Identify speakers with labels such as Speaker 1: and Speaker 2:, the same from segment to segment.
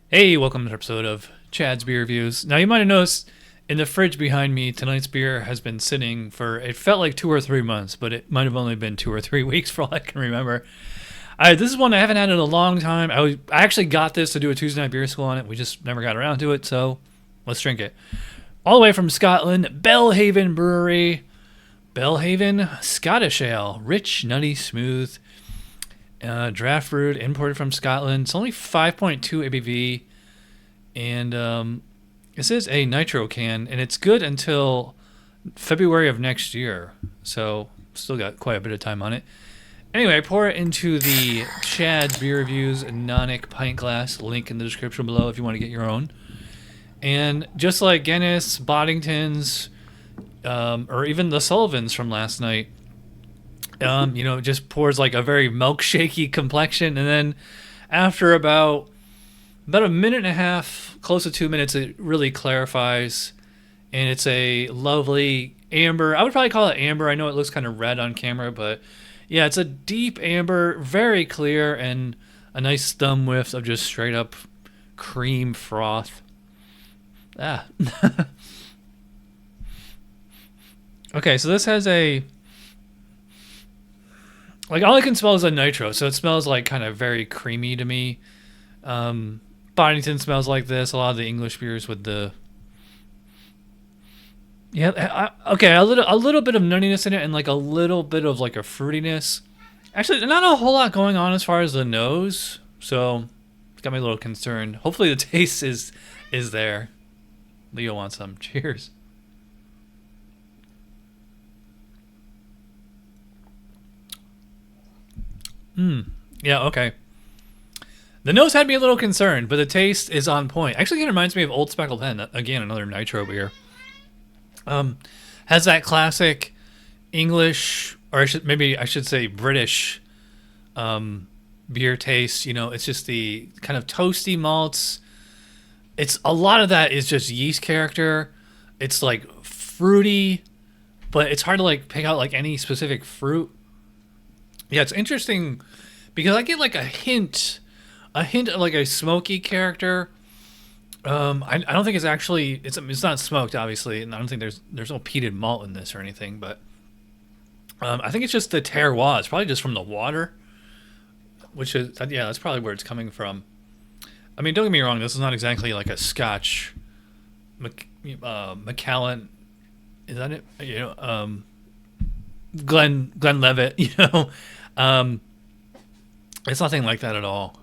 Speaker 1: Hey, welcome to another episode of Chad's Beer Reviews. Now, you might have noticed in the fridge behind me, tonight's beer has been sitting for, it felt like 2 or 3 months, but it might have only been 2 or 3 weeks for all I can remember. This is one I haven't had in a long time. I actually got this to do a Tuesday night beer school on it. We just never got around to it, so let's drink it. All the way from Scotland, Belhaven Brewery. Belhaven Scottish Ale, rich, nutty, smooth. Draft brewed, imported from Scotland. It's only 5.2 ABV, and this is a nitro can, and it's good until February of next year. So still got quite a bit of time on it. Anyway, I pour it into the Chad's Beer Reviews Nonic pint glass. Link in the description below if you want to get your own. And just like Guinness, Boddington's, or even the Sullivan's from last night, it just pours like a very milkshakey complexion, and then after about a minute and a half, close to 2 minutes, it really clarifies, and it's a lovely amber. I would probably call it amber. I know it looks kind of red on camera, but yeah, it's a deep amber, very clear, and a nice thumb whiff of just straight up cream froth. Okay, so this has all I can smell is a nitro, so it smells like kind of very creamy to me. Boddington smells like this. A lot of the English beers with a little bit of nuttiness in it, and like a little bit of like a fruitiness. Actually, not a whole lot going on as far as the nose, so it's got me a little concerned. Hopefully, the taste is there. Leo wants some. Cheers. Yeah, okay. The nose had me a little concerned, but the taste is on point. Actually, it reminds me of Old Speckled Hen. Again, another nitro beer. Has that classic English, or I should say British, beer taste. It's just the kind of toasty malts. It's a lot of that is just yeast character. It's like fruity, but it's hard to like pick out like any specific fruit. Yeah, it's interesting because I get like a hint of like a smoky character. I don't think it's not smoked, obviously, and I don't think there's no peated malt in this or anything, but I think it's just the terroir. It's probably just from the water, which is that's probably where it's coming from. I mean, don't get me wrong, this is not exactly like a Scotch Macallan. Is that it? Glenlivet. It's nothing like that at all.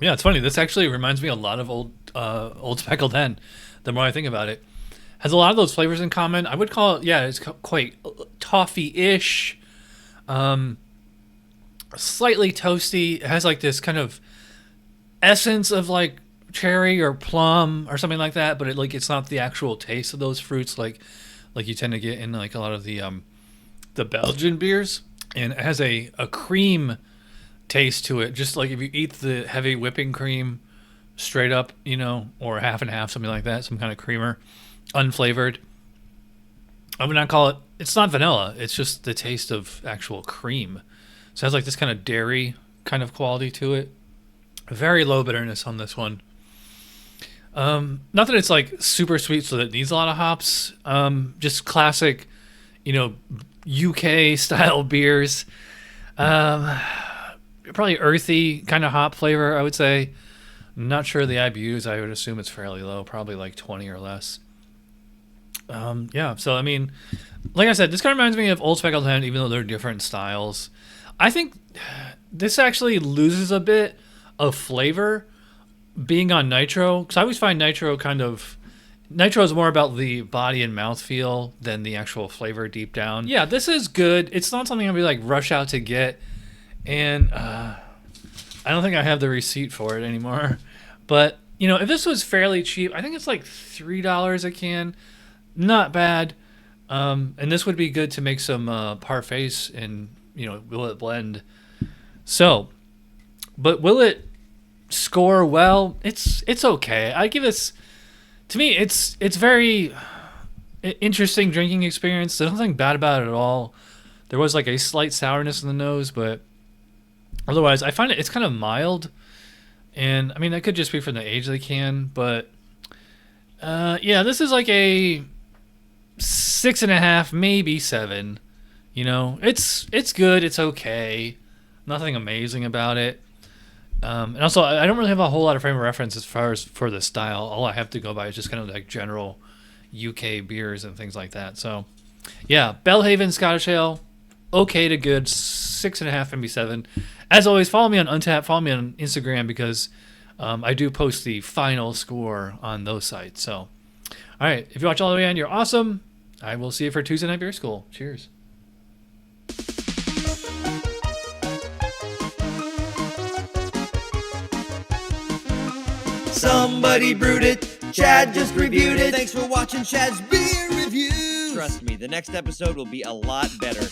Speaker 1: Yeah, it's funny. This actually reminds me a lot of Old Speckled Hen. The more I think about it, has a lot of those flavors in common. I would call it, it's quite toffee-ish, slightly toasty. It has like this kind of essence of like cherry or plum or something like that, but it's not the actual taste of those fruits like you tend to get in like a lot of the Belgian beers. And it has a cream taste to it, just like if you eat the heavy whipping cream straight up, or half and half, something like that, some kind of creamer, unflavored. I would not call it's not vanilla, it's just the taste of actual cream. So it has like this kind of dairy kind of quality to it. Very low bitterness on this one. Not that it's like super sweet so that it needs a lot of hops. Just classic, UK style beers. Probably earthy kind of hop flavor, I would say. I'm not sure the IBUs. I would assume it's fairly low, probably like 20 or less. So I mean, like I said, this kind of reminds me of Old Speckled Hen, even though they're different styles. I think this actually loses a bit of flavor being on nitro, because I always find nitro is more about the body and mouthfeel than the actual flavor deep down. Yeah, this is good. It's not something I'll be like rush out to get, and I don't think I have the receipt for it anymore. But if this was fairly cheap, I think it's like $3 a can. Not bad. And this would be good to make some parfaits and will it blend. So, but will it score well? It's okay. I give this. To me, it's very interesting drinking experience. There's nothing bad about it at all. There was like a slight sourness in the nose, but otherwise, I find it's kind of mild. And I mean, that could just be from the age of the can, but yeah, this is like a 6.5, maybe 7. You know, it's good. It's okay. Nothing amazing about it. And also, I don't really have a whole lot of frame of reference as far as for the style. All I have to go by is just kind of like general UK beers and things like that. So, yeah, Belhaven Scottish Ale, okay to good, 6.5, maybe 7. As always, follow me on Untappd, follow me on Instagram because I do post the final score on those sites. So, all right, if you watch all the way in, you're awesome. I will see you for Tuesday Night Beer School. Cheers.
Speaker 2: Somebody brewed it, Chad just reviewed it. Thanks for watching Chad's Beer Review.
Speaker 3: Trust me, the next episode will be a lot better.